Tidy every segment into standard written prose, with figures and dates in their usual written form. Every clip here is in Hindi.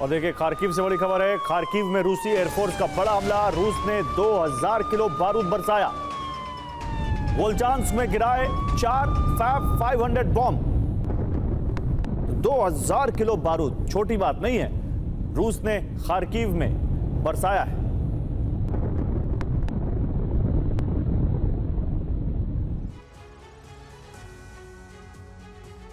और देखिए खार्किव से बड़ी खबर है। खार्किव में रूसी एयरफोर्स का बड़ा हमला। रूस ने 2000 किलो बारूद बरसाया। वोल्चांस्क में गिराए 4 फैब 500 बॉम्ब। 2000 किलो बारूद छोटी बात नहीं है, रूस ने खार्किव में बरसाया है।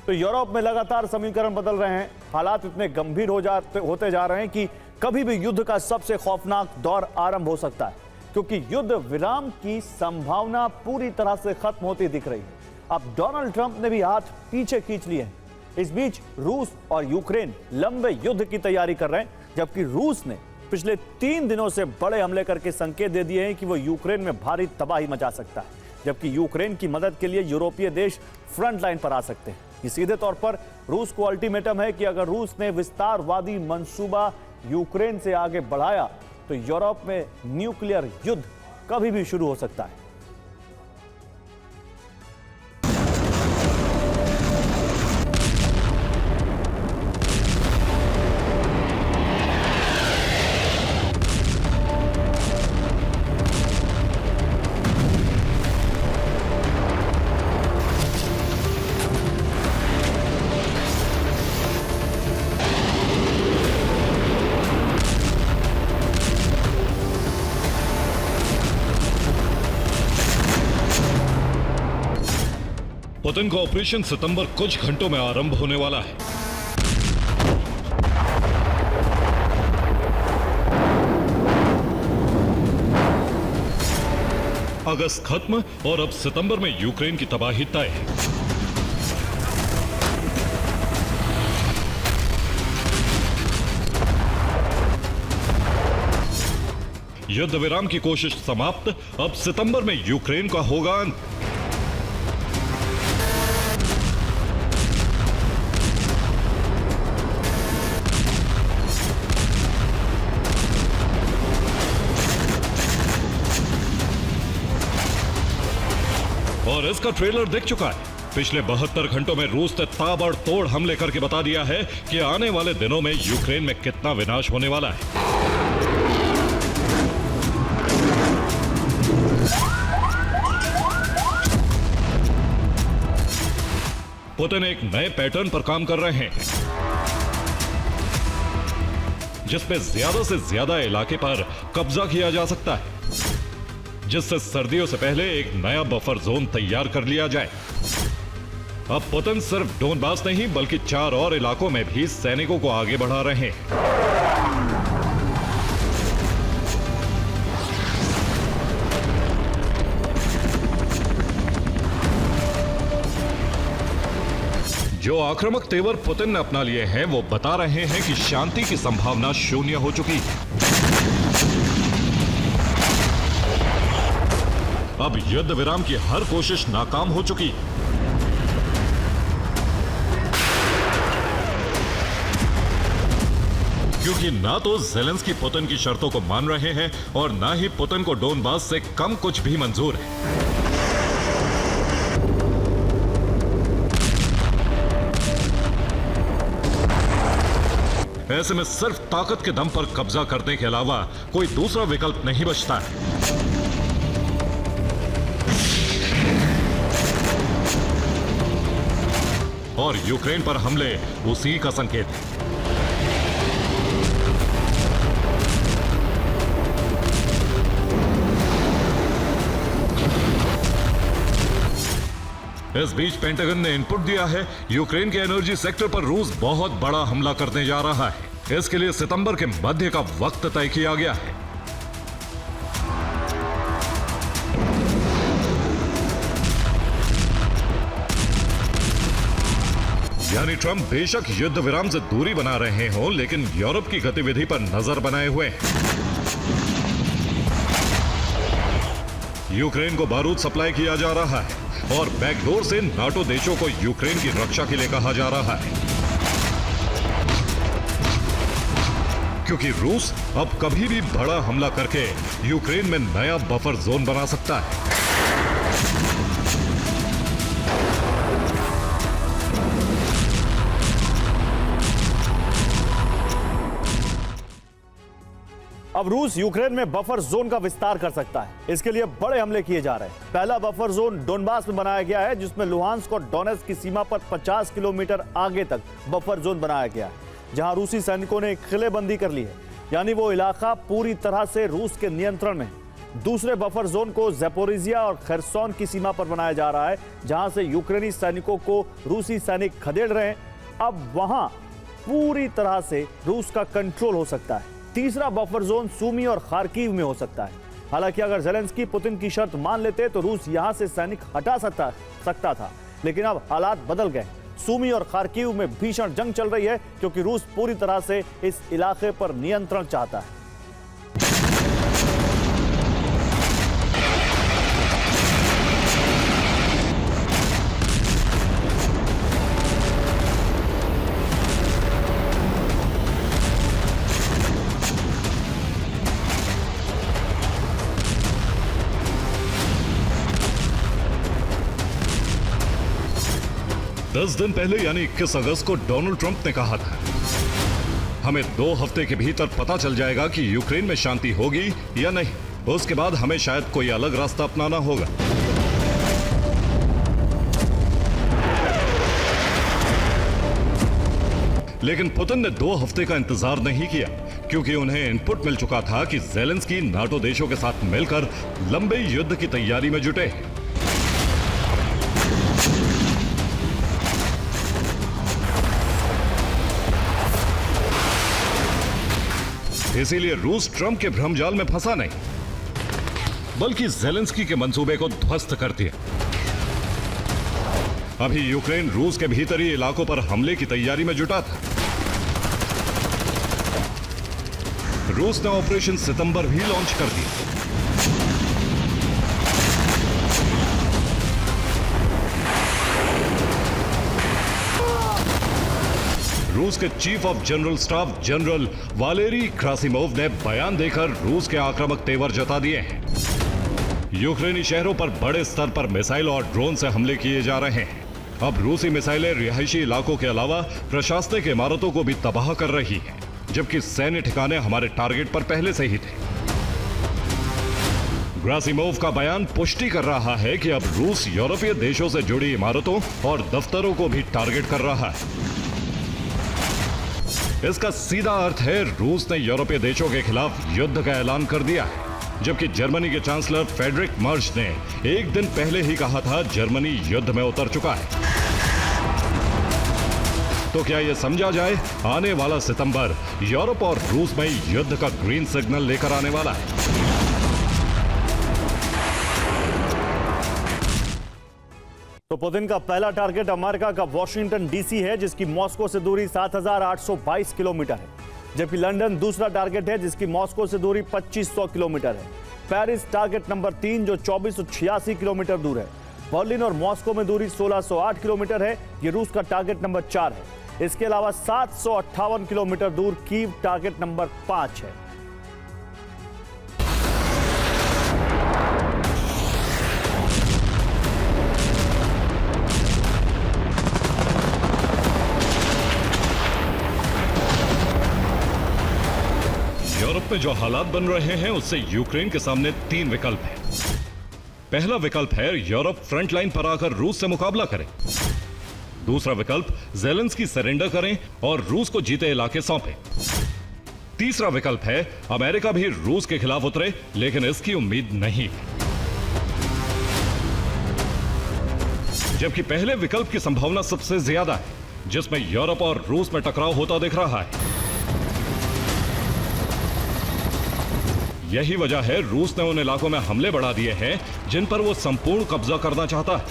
तो यूरोप में लगातार समीकरण बदल रहे हैं। हालात इतने गंभीर होते जा रहे हैं कि कभी भी युद्ध का सबसे खौफनाक दौर आरंभ हो सकता है, क्योंकि युद्ध विराम की संभावना पूरी तरह से खत्म होती दिख रही है। अब डोनाल्ड ट्रंप ने भी हाथ पीछे खींच लिए हैं। इस बीच रूस और यूक्रेन लंबे युद्ध की तैयारी कर रहे हैं, जबकि रूस ने पिछले 3 दिनों से बड़े हमले करके संकेत दे दिए हैं कि वो यूक्रेन में भारी तबाही मचा सकता है, जबकि यूक्रेन की मदद के लिए यूरोपीय देश फ्रंट लाइन पर आ सकते हैं। ये सीधे तौर पर रूस को अल्टीमेटम है कि अगर रूस ने विस्तारवादी मंसूबा यूक्रेन से आगे बढ़ाया तो यूरोप में न्यूक्लियर युद्ध कभी भी शुरू हो सकता है। पुतिन का ऑपरेशन सितंबर कुछ घंटों में आरंभ होने वाला है। अगस्त खत्म और अब सितंबर में यूक्रेन की तबाही तय है। युद्ध विराम की कोशिश समाप्त। अब सितंबर में यूक्रेन का होगा अंत। और इसका ट्रेलर दिख चुका है। पिछले 72 घंटों में रूस ने ताबड़तोड़ हमले करके बता दिया है कि आने वाले दिनों में यूक्रेन में कितना विनाश होने वाला है। पुतिन एक नए पैटर्न पर काम कर रहे हैं, जिसमें ज्यादा से ज्यादा इलाके पर कब्जा किया जा सकता है, जिससे सर्दियों से पहले एक नया बफर जोन तैयार कर लिया जाए। अब पुतिन सिर्फ डोनबास नहीं बल्कि 4 और इलाकों में भी सैनिकों को आगे बढ़ा रहे हैं। जो आक्रामक तेवर पुतिन ने अपना लिए हैं वो बता रहे हैं कि शांति की संभावना शून्य हो चुकी है। अब युद्ध विराम की हर कोशिश नाकाम हो चुकी। क्योंकि ना तो ज़ेलेंस्की पुतिन की शर्तों को मान रहे हैं और ना ही पुतिन को डोनबास से कम कुछ भी मंजूर है। ऐसे में सिर्फ ताकत के दम पर कब्जा करने के अलावा कोई दूसरा विकल्प नहीं बचता है। और यूक्रेन पर हमले उसी का संकेत है। इस बीच पेंटागन ने इनपुट दिया है यूक्रेन के एनर्जी सेक्टर पर रूस बहुत बड़ा हमला करने जा रहा है। इसके लिए सितंबर के मध्य का वक्त तय किया गया है। यानी ट्रंप बेशक युद्ध विराम से दूरी बना रहे हों, लेकिन यूरोप की गतिविधि पर नजर बनाए हुए हैं। यूक्रेन को बारूद सप्लाई किया जा रहा है और बैकडोर से नाटो देशों को यूक्रेन की रक्षा के लिए कहा जा रहा है, क्योंकि रूस अब कभी भी बड़ा हमला करके यूक्रेन में नया बफर जोन बना सकता है। अब रूस यूक्रेन में बफर जोन का विस्तार कर सकता है। इसके लिए बड़े हमले किए जा रहे हैं। पहला बफर जोन डोनबास में बनाया गया है, जिसमें लुहांस्क और डोनेट्स्क की सीमा पर 50 किलोमीटर आगे तक बफर जोन बनाया गया है, जहां रूसी सैनिकों ने किलेबंदी कर ली है, यानी वो इलाका पूरी तरह से रूस के नियंत्रण में है। दूसरे बफर जोन को ज़ैपोरिजिया और खरसोन की सीमा पर बनाया जा रहा है, जहां से यूक्रेनी सैनिकों को रूसी सैनिक खदेड़ रहे हैं। अब वहां पूरी तरह से रूस का कंट्रोल हो सकता है। तीसरा बफर जोन सूमी और खार्किव में हो सकता है। हालांकि अगर ज़ेलेंस्की पुतिन की शर्त मान लेते तो रूस यहां से सैनिक हटा सकता था, लेकिन अब हालात बदल गए। सूमी और खार्किव में भीषण जंग चल रही है, क्योंकि रूस पूरी तरह से इस इलाके पर नियंत्रण चाहता है। 10 दिन पहले यानी 21 अगस्त को डोनाल्ड ट्रंप ने कहा था, हमें 2 हफ्ते के भीतर पता चल जाएगा कि यूक्रेन में शांति होगी या नहीं। उसके बाद हमें शायद कोई अलग रास्ता अपनाना होगा। लेकिन पुतिन ने 2 हफ्ते का इंतजार नहीं किया, क्योंकि उन्हें इनपुट मिल चुका था कि ज़ेलेंस्की नाटो देशों के साथ मिलकर लंबे युद्ध की तैयारी में जुटे हैं। इसीलिए रूस ट्रंप के भ्रमजाल में फंसा नहीं, बल्कि ज़ेलेंस्की के मंसूबे को ध्वस्त कर दिया। अभी यूक्रेन रूस के भीतरी इलाकों पर हमले की तैयारी में जुटा था। रूस ने ऑपरेशन सितंबर भी लॉन्च कर दिया। रूस के chief of general staff general Valery Gerasimov ने बयान देकर रूस के आक्रामक तेवर जता दिए हैं। यूक्रेनी शहरों पर बड़े स्तर पर मिसाइल और ड्रोन से हमले किए जा रहे हैं। अब रूसी मिसाइलें रिहायशी इलाकों के अलावा प्रशासनिक इमारतों को भी तबाह कर रही हैं, जबकि सैन्य ठिकाने हमारे टारगेट पर पहले से ही थे। ग्रासिमोव का बयान पुष्टि कर रहा है कि अब रूस यूरोपीय देशों से जुड़ी इमारतों और दफ्तरों को भी टारगेट कर रहा है। इसका सीधा अर्थ है रूस ने यूरोपीय देशों के खिलाफ युद्ध का ऐलान कर दिया है, जबकि जर्मनी के चांसलर फ्रेडरिक मर्ज ने एक दिन पहले ही कहा था जर्मनी युद्ध में उतर चुका है। तो क्या यह समझा जाए, आने वाला सितंबर यूरोप और रूस में युद्ध का ग्रीन सिग्नल लेकर आने वाला है। तो पुतिन का पहला टारगेट अमेरिका का वॉशिंगटन डीसी है, जिसकी मॉस्को से दूरी 7,822 किलोमीटर है, जबकि लंदन दूसरा टारगेट है, जिसकी मॉस्को से दूरी 2,500 किलोमीटर है। पेरिस टारगेट नंबर 3 जो 2,486 किलोमीटर दूर है। बर्लिन और मॉस्को में दूरी 1,608 किलोमीटर है, ये रूस का टारगेट नंबर 4 है। इसके अलावा 758 किलोमीटर दूर कीव टारगेट नंबर 5 है। यूरोप में जो हालात बन रहे हैं उससे यूक्रेन के सामने 3 विकल्प हैं। पहला विकल्प है यूरोप फ्रंट लाइन पर आकर रूस से मुकाबला करे। दूसरा विकल्प ज़ेलेंस्की सरेंडर करें और रूस को जीते इलाके सौंपे। तीसरा विकल्प है अमेरिका भी रूस के खिलाफ उतरे, लेकिन इसकी उम्मीद नहीं। जबकि पहले विकल्प की संभावना सबसे ज्यादा है, जिसमें यूरोप और रूस में टकराव होता दिख रहा है। यही वजह है रूस ने उन इलाकों में हमले बढ़ा दिए हैं जिन पर वो संपूर्ण कब्जा करना चाहता है।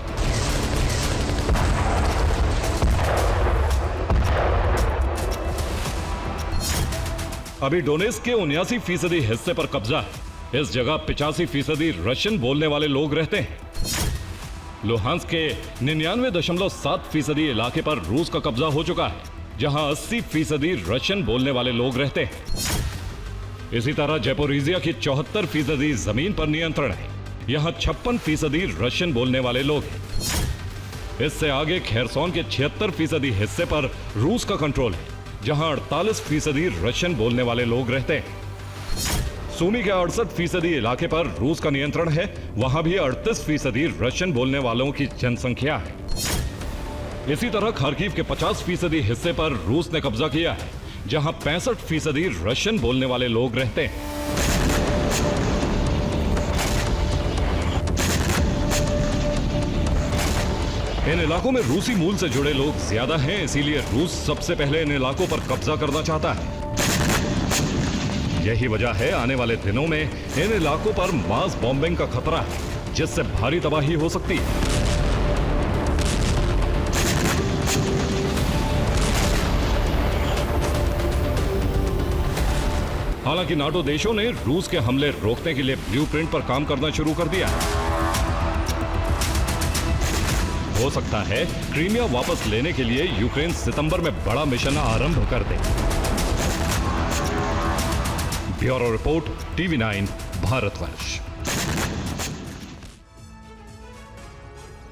अभी डोनेट्स्क के 79% हिस्से पर कब्जा है। इस जगह 85% रशियन बोलने वाले लोग रहते हैं। लुहांस्क के 99.7% इलाके पर रूस का कब्जा हो चुका है, जहां 80% रशियन बोलने वाले लोग रहते हैं। इसी तरह ज़ैपोरिजिया की 74% जमीन पर नियंत्रण है। यहां 56% रशियन बोलने वाले लोग हैं। इससे आगे खेरसोन के 76% हिस्से पर रूस का कंट्रोल है, जहां 48% रशियन बोलने वाले लोग रहते हैं। सूमी के 68% इलाके पर रूस का नियंत्रण है। वहां भी 38% रशियन बोलने वालों की जनसंख्या है। इसी तरह खार्किव के 50% हिस्से पर रूस ने कब्जा किया है, जहां 65% रशियन बोलने वाले लोग रहते हैं। इन इलाकों में रूसी मूल से जुड़े लोग ज्यादा हैं, इसीलिए रूस सबसे पहले इन इलाकों पर कब्जा करना चाहता है। यही वजह है आने वाले दिनों में इन इलाकों पर मास बॉम्बिंग का खतरा है, जिससे भारी तबाही हो सकती है। हालांकि नाटो देशों ने रूस के हमले रोकने के लिए ब्लूप्रिंट पर काम करना शुरू कर दिया है। हो सकता है क्रीमिया वापस लेने के लिए यूक्रेन सितंबर में बड़ा मिशन आरंभ कर दे। Bureau report, TV9 Bharatvarsh.